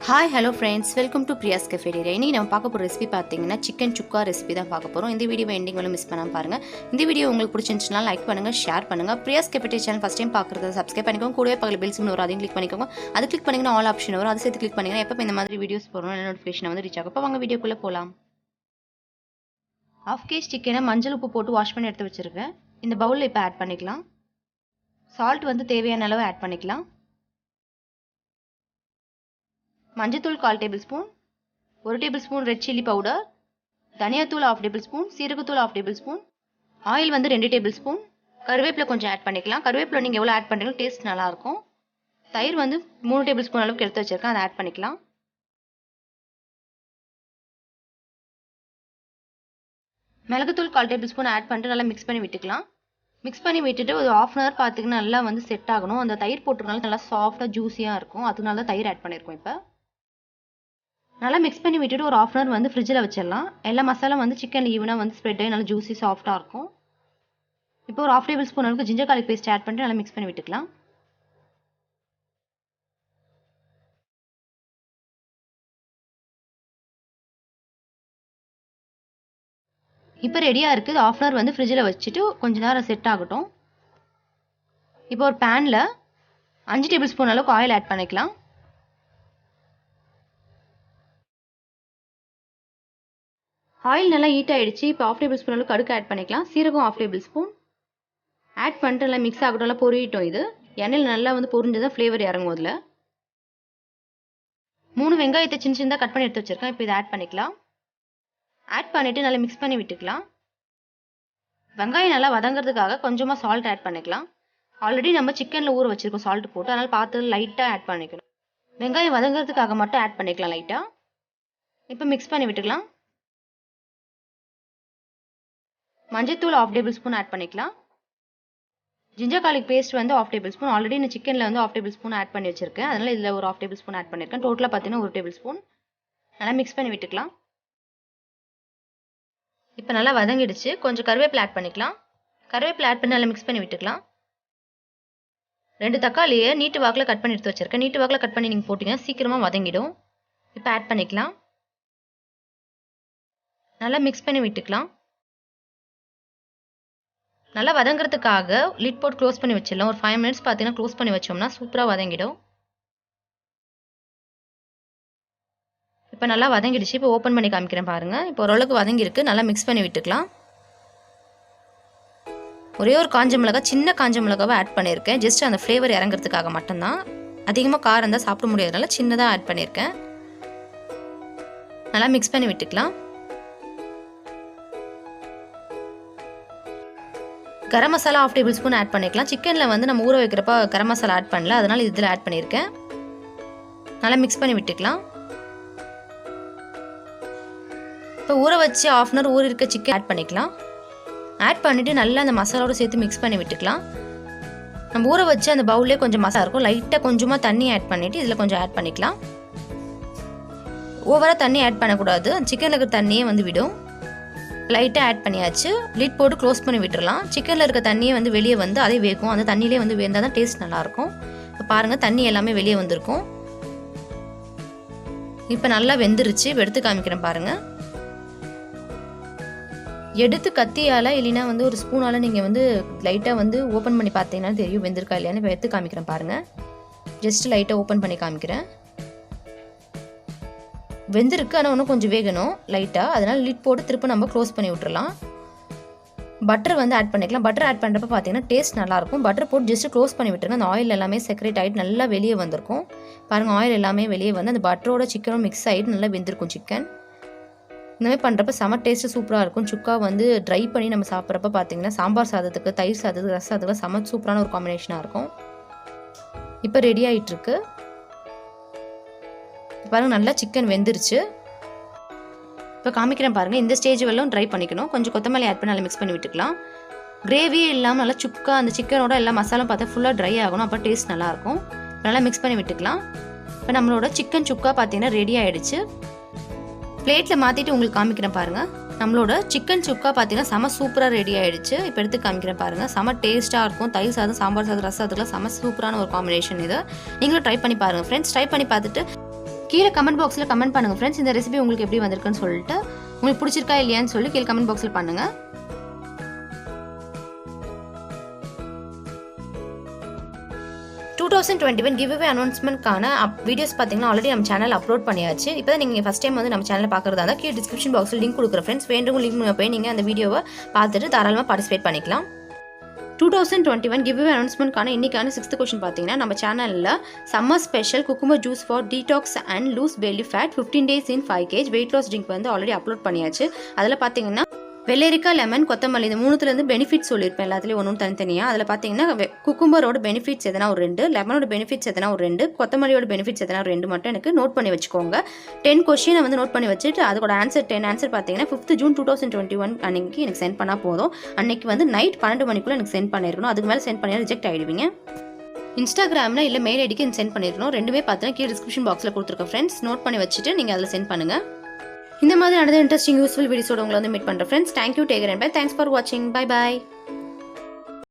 Hi hello friends, welcome to Priyascafeteria. இன்றைக்கி நம்ம பார்க்க போகிற ரெசிபி பார்த்தீங்கன்னா சிக்கன் சுக்கா ரெசிபி தான் பார்க்க போகிறோம். இந்த வீடியோ எண்டிங் மிஸ் பண்ணாமல் பாருங்கள். இந்த வீடியோ உங்களுக்கு பிடிச்சிருந்துச்சுன்னா லைக் பண்ணுங்கள், ஷேர் பண்ணுங்கள். Priyascafeteria சேனல் ஃபஸ்ட் டைம் பார்க்குறது சப்ஸ்கிரைப் பண்ணிக்கோங்க. கூடவே பக்கத்தில் பெல் சிம்னு வரும், அதையும் கிளிக் பண்ணிக்கோங்க. அது கிளிக் பண்ணிங்கன்னா ஆல் ஆப்ஷன் வரும், அதை சேர்த்து கிளிக் பண்ணிங்கன்னா எப்போ இந்த மாதிரி வீடியோஸ் போகிறோம் நோட்டிஃபிகேஷன் வந்து ரீச் ஆகும். இப்போ வாங்க வீடியோக்குள்ளே போகலாம். 1/2 kg சிக்கனை மஞ்சள் உப்பு போட்டு வாஷ் பண்ணி எடுத்து வச்சுருக்கேன். இந்த பவுலில் இப்போ ஆட் பண்ணிக்கலாம். சால்ட் வந்து தேவையான அளவு ஆட் பண்ணிக்கலாம். மஞ்சத்தூள் 1/4 tablespoon, 1 tablespoon red chilli powder, தனியாத்தூள் 1/2 டேபிள்ஸ்பூன், சீரகத்தூள் 1/2 டேபிள்ஸ்பூன், ஆயில் வந்து 2 டேபிள்ஸ்பூன், கருவேப்பிலை கொஞ்சம் ஆட் பண்ணிக்கலாம். கருவேப்பிலை நீங்கள் எவ்வளோ ஆட் பண்ணுறீங்களோ டேஸ்ட் நல்லாயிருக்கும். தயிர் வந்து 3 டேபிள்ஸ்பூன் அளவுக்கு எடுத்து வச்சுருக்கேன், அதை ஆட் பண்ணிக்கலாம். மிளகுத்தூள் 1/4 டேபிள்ஸ்பூன் ஆட் பண்ணிட்டு நல்லா மிக்ஸ் பண்ணி விட்டுக்கலாம். மிக்ஸ் பண்ணி விட்டுட்டு ஒரு 1/2 hour பார்த்திங்கன்னா நல்லா வந்து செட் ஆகணும். அந்த தயிர் போட்டுருனால நல்லா சாஃப்டாக ஜூஸியாக இருக்கும், அதனால தான் தயிர் ஆட் பண்ணியிருக்கோம். இப்போ நல்லா மிக்ஸ் பண்ணி விட்டுட்டு ஒரு 1/2 hour வந்து ஃப்ரிட்ஜில் வச்சிடலாம். எல்லா மசாலா வந்து சிக்கன் ஈவனாக வந்து ஸ்ப்ரெட் ஆகி நல்லா ஜூஸி சாஃப்டாக இருக்கும். இப்போ ஒரு 1/2 டேபிள்ஸ்பூன் அளவுக்கு ஜிஞ்சர் கார்லிக் பேஸ்ட் ஆட் பண்ணிட்டு நல்லா மிக்ஸ் பண்ணி விட்டுக்கலாம். இப்போ ரெடியாக இருக்குது. 1/2 hour வந்து ஃப்ரிட்ஜில் வச்சுட்டு கொஞ்சம் நேரம் செட் ஆகட்டும். இப்போ ஒரு பேனில் 5 டேபிள்ஸ்பூன் அளவுக்கு ஆயில் ஆட் பண்ணிக்கலாம். ஆயில் நல்லா ஹீட் ஆகிடுச்சு. இப்போ 1/2 டேபிள்ஸ்பூன் அளவுக்கு கடுகு ஆட் பண்ணிக்கலாம். சீரகம் 1/2 டேபிள்ஸ்பூன் ஆட் பண்ணிட்டு நல்லா மிக்ஸ் ஆகட்டும். நல்லா பொரியட்டும். இது எண்ணெயில் நல்லா வந்து பொரிஞ்சதான் ஃப்ளேவர் இறங்கும். அதில் 3 வெங்காயத்தை சின்ன சின்னதாக கட் பண்ணி எடுத்து வச்சுருக்கேன். இப்போ இதை ஆட் பண்ணிக்கலாம். ஆட் பண்ணிவிட்டு நல்லா மிக்ஸ் பண்ணி விட்டுக்கலாம். வெங்காயம் நல்லா வதங்கிறதுக்காக கொஞ்சமாக சால்ட் ஆட் பண்ணிக்கலாம். ஆல்ரெடி நம்ம சிக்கனில் ஊற வச்சுருக்கோம் சால்ட் போட்டு, அதனால் பார்த்து லைட்டாக ஆட் பண்ணிக்கணும். வெங்காயம் வதங்கிறதுக்காக மட்டும் ஆட் பண்ணிக்கலாம் லைட்டாக. இப்போ மிக்ஸ் பண்ணி விட்டுக்கலாம். மஞ்சத்தூள் 1/2 டேபிள்ஸ்பூன் ஆட் பண்ணிக்கலாம். ஜிஞ்சர் கார்லிக் பேஸ்ட் வந்து 1/2 டேபிள்ஸ்பூன். ஆல்ரெடி நான் சிக்கனில் வந்து 1/2 டேபிள்ஸ்பூன் ஆட் பண்ணி வச்சிருக்கேன், அதனால் இதில் ஒரு 1/2 டேபிள்ஸ்பூன் ஆட் பண்ணியிருக்கேன். டோட்டலாக பார்த்தீங்கன்னா 1 டேபிள்ஸ்பூன். நல்லா மிக்ஸ் பண்ணி விட்டுக்கலாம். இப்போ நல்லா வதங்கிடுச்சு. கொஞ்சம் கருவேப்பிலை ஆட் பண்ணிக்கலாம். கருவேப்பிலை ஆட் பண்ணி நல்லா மிக்ஸ் பண்ணி விட்டுக்கலாம். 2 தக்காளியை நீட்டு வாக்கில் கட் பண்ணி எடுத்து வச்சிருக்கேன். நீட்டு வாக்கில் கட் பண்ணி நீங்கள் போட்டிங்கன்னா சீக்கிரமாக வதங்கிடும். இப்போ ஆட் பண்ணிக்கலாம். நல்லா மிக்ஸ் பண்ணி விட்டுக்கலாம். நல்லா வதங்கிறதுக்காக லிட் போட்டு க்ளோஸ் பண்ணி வச்சிடலாம். ஒரு 5 minutes பார்த்தீங்கன்னா க்ளோஸ் பண்ணி வச்சோம்னா சூப்பராக வதங்கிடும். இப்போ நல்லா வதங்கிடுச்சு. இப்போ ஓப்பன் பண்ணி காமிக்கிறேன் பாருங்கள். இப்போ ஓரளவுக்கு வதங்கியிருக்கு. நல்லா மிக்ஸ் பண்ணி விட்டுக்கலாம். ஒரே ஒரு காஞ்ச மிளகாய், சின்ன காஞ்ச மிளகாவை ஆட் பண்ணியிருக்கேன். ஜஸ்ட் அந்த ஃப்ளேவர் இறங்கிறதுக்காக மட்டும்தான். அதிகமாக காரம் தான் சாப்பிட முடியாதனால சின்னதாக ஆட் பண்ணியிருக்கேன். நல்லா மிக்ஸ் பண்ணி விட்டுக்கலாம். கரம் மசாலா 1/2 டேபிள்ஸ்பூன் ஆட் பண்ணிக்கலாம். சிக்கனில் வந்து நம்ம ஊற வைக்கிறப்ப கரம் மசாலா ஆட் பண்ணல, அதனால் இதில் ஆட் பண்ணியிருக்கேன். நல்லா மிக்ஸ் பண்ணி விட்டுக்கலாம். இப்போ ஊற வச்சு 1/2 hour ஊற இருக்க சிக்கன் ஆட் பண்ணிக்கலாம். ஆட் பண்ணிவிட்டு நல்லா அந்த மசாலாவோட சேர்த்து மிக்ஸ் பண்ணி விட்டுக்கலாம். நம்ம ஊற வச்சு அந்த பவுல்லே கொஞ்சம் மசாலா இருக்கும். லைட்டாக கொஞ்சமாக தண்ணி ஆட் பண்ணிவிட்டு இதில் கொஞ்சம் ஆட் பண்ணிக்கலாம். ஓவராக தண்ணி ஆட் பண்ணக்கூடாது, சிக்கனில் இருக்கிற தண்ணியே வந்து விடும். லைட்டாக ஆட் பண்ணியாச்சு. லிட் போட்டு க்ளோஸ் பண்ணி விட்டுடலாம். சிக்கனில் இருக்க தண்ணியே வந்து வெளியே வந்து அதே வேகும். அந்த தண்ணியிலே வந்து வேந்தால் தான் டேஸ்ட் நல்லாயிருக்கும். இப்போ பாருங்கள், தண்ணி எல்லாமே வெளியே வந்திருக்கும். இப்போ நல்லா வெந்துருச்சு. எடுத்து காமிக்கிறேன் பாருங்கள். எடுத்து கத்தியால் இல்லைன்னா வந்து ஒரு ஸ்பூனால் நீங்கள் வந்து லைட்டாக வந்து ஓப்பன் பண்ணி பார்த்தீங்கன்னா தெரியும் வெந்திருக்கா இல்லையான்னு. இப்போ எடுத்து காமிக்கிறேன் பாருங்கள். ஜஸ்ட் லைட்டாக ஓப்பன் பண்ணி காமிக்கிறேன். வெந்திருக்கு, ஆனால் இன்னும் கொஞ்சம் வேகணும் லைட்டாக. அதனால் லிட் போட்டு திரும்ப நம்ம க்ளோஸ் பண்ணி விட்டுறலாம். பட்டர் வந்து ஆட் பண்ணிக்கலாம். பட்டர் ஆட் பண்ணுறப்ப பார்த்தீங்கன்னா டேஸ்ட் நல்லாயிருக்கும். பட்டர் போட்டு ஜஸ்ட்டு க்ளோஸ் பண்ணி விட்டுருங்க. அந்த ஆயில் எல்லாமே செக்ரேட் ஆகிட்டு நல்லா வெளியே வந்திருக்கும். பாருங்கள், ஆயில் எல்லாமே வெளியே வந்து அந்த பட்டரோட சிக்கனும் மிக்ஸ் ஆகிட்டு நல்லா வெந்திருக்கும் சிக்கன். இந்தமாதிரி பண்ணுறப்ப செம டேஸ்ட்டு சூப்பராக இருக்கும். சுக்கா வந்து ட்ரை பண்ணி நம்ம சாப்பிட்றப்ப பார்த்தீங்கன்னா சாம்பார் சாதத்துக்கு, தயிர் சாதத்துக்கு, ரச சாதத்துக்கு செம சூப்பரான ஒரு காம்பினேஷனாக இருக்கும். இப்போ ரெடி ஆகிட்டுருக்கு. பாருங்கள், நல்லா சிக்கன் வெந்துருச்சு. இப்போ காமிக்கிறேன் பாருங்கள். இந்த ஸ்டேஜ் வரலும் ட்ரை பண்ணிக்கணும். கொஞ்சம் கொத்தமல்லி ஆட் பண்ணி நல்லா மிக்ஸ் பண்ணி விட்டுக்கலாம். கிரேவியே இல்லாமல் நல்லா சுக்கா அந்த சிக்கனோட எல்லா மசாலும் பார்த்தா ஃபுல்லாக ட்ரை ஆகணும், அப்போ டேஸ்ட் நல்லாயிருக்கும். நல்லா மிக்ஸ் பண்ணி விட்டுக்கலாம். இப்போ நம்மளோட சிக்கன் சுக்கா பார்த்தீங்கன்னா ரெடி ஆகிடுச்சு. பிளேட்டில் மாற்றிட்டு உங்களுக்கு காமிக்கிறேன் பாருங்கள். நம்மளோட சிக்கன் சுக்கா பார்த்தீங்கன்னா செம சூப்பராக ரெடி ஆகிடுச்சு. இப்போ எடுத்து காமிக்கிறேன் பாருங்கள். செம டேஸ்ட்டாக இருக்கும். தயிர் சாதம், சாம்பார் சாதம், ரச சாதத்துக்குலாம் செம சூப்பரான ஒரு காம்பினேஷன் இது. நீங்களும் ட்ரை பண்ணி பாருங்கள் ஃப்ரெண்ட்ஸ். ட்ரை பண்ணி பார்த்துட்டு கீழே கமெண்ட் பாக்ஸில் கமெண்ட் பண்ணுங்கள் ஃப்ரெண்ட்ஸ், இந்த ரெசிபி உங்களுக்கு எப்படி வந்திருக்குன்னு சொல்லிட்டு. உங்களுக்கு பிடிச்சிருக்கா இல்லையான்னு சொல்லி கீழே கமெண்ட் பாக்ஸில் பண்ணுங்கள். கிவ்அவே அனௌன்ஸ்மெண்ட்கான வீடியோஸ் பார்த்தீங்கன்னா ஆல்ரெடி நம்ம சேனல் அப்லோட் பண்ணியாச்சு. இப்போ தான் நீங்கள் ஃபஸ்ட் டைம் வந்து நம்ம சேனலை பார்க்குறதா இருந்தால் கீழே டிஸ்கிரிப்ஷன் பாக்ஸில் லிங்க் கொடுக்குற ஃப்ரெண்ட்ஸ், வேண்டுங்க லிங்க் போய் நீங்கள் அந்த வீடியோவை பார்த்துட்டு தாராளமாக பார்ட்டிசிபேட் பண்ணிக்கலாம். 2021 கிவ்அவே அனௌன்ஸ்மெண்ட்கான இன்னைக்கான 6th கொஸ்டின் பார்த்தீங்கன்னா, நம்ம சேனலில் summer special cucumber juice for detox and lose belly fat 15 days in 5 kg weight loss drink வந்து ஆல்ரெடி அப்லோட் பண்ணியாச்சு. அதில் பார்த்தீங்கன்னா வெள்ளரிக்காய், லெமன், கொத்தமல்லி இந்த மூணுத்துலேருந்து பெனிஃபிட்ஸ் சொல்லியிருப்பேன் எல்லாத்துலேயும் ஒன்றும் தனித்தனியாக. அதில் பார்த்தீங்கன்னா குக்கும்பரோட பெனிஃபிட்ஸ் எதனா ஒரு 2, லெமனோட பெனிஃபிட்ஸ் எதனா ஒரு 2, கொத்தமல்லியோட பெனிஃபிட்ஸ் எதனா ஒரு 2 மட்டும் எனக்கு நோட் பண்ணி வச்சுக்கோங்க. 10 கொஸ்டினை வந்து நோட் பண்ணி வச்சுட்டு அதோட ஆன்சர் 10 ஆன்சர் பார்த்தீங்கன்னா 5th June 2021 அன்னைக்கு எனக்கு சென்ட் பண்ணால் போதும். அன்னைக்கு வந்து நைட் 12 மணிக்குள்ளே எனக்கு சென்ட் பண்ணியிருக்கணும். அதுக்கு மேலே சென்ட் பண்ணி ரிஜெக்ட் ஆகிடுவீங்க. இன்ஸ்டாகிராமில் இல்லை மெயில் ஐடிக்கு சென்ட் பண்ணியிருக்கணும். ரெண்டுமே பார்த்தீங்கன்னா கீழே டிஸ்கிரிப்ஷன் பாக்ஸில் கொடுத்துருக்கேன் ஃப்ரெண்ட்ஸ், நோட் பண்ணி வச்சுட்டு நீங்கள் அதில் சென்ட் பண்ணுங்கள். இந்த மாதிரி நடந்த இன்ட்ரெஸ்டிங் யூஸ்ஃபுல் வீடியோஸோட உங்களை வந்து மீட் பண்ணுறேன் friends. Thank you, take care and bye. Thanks for வாட்சிங். பை பாய்.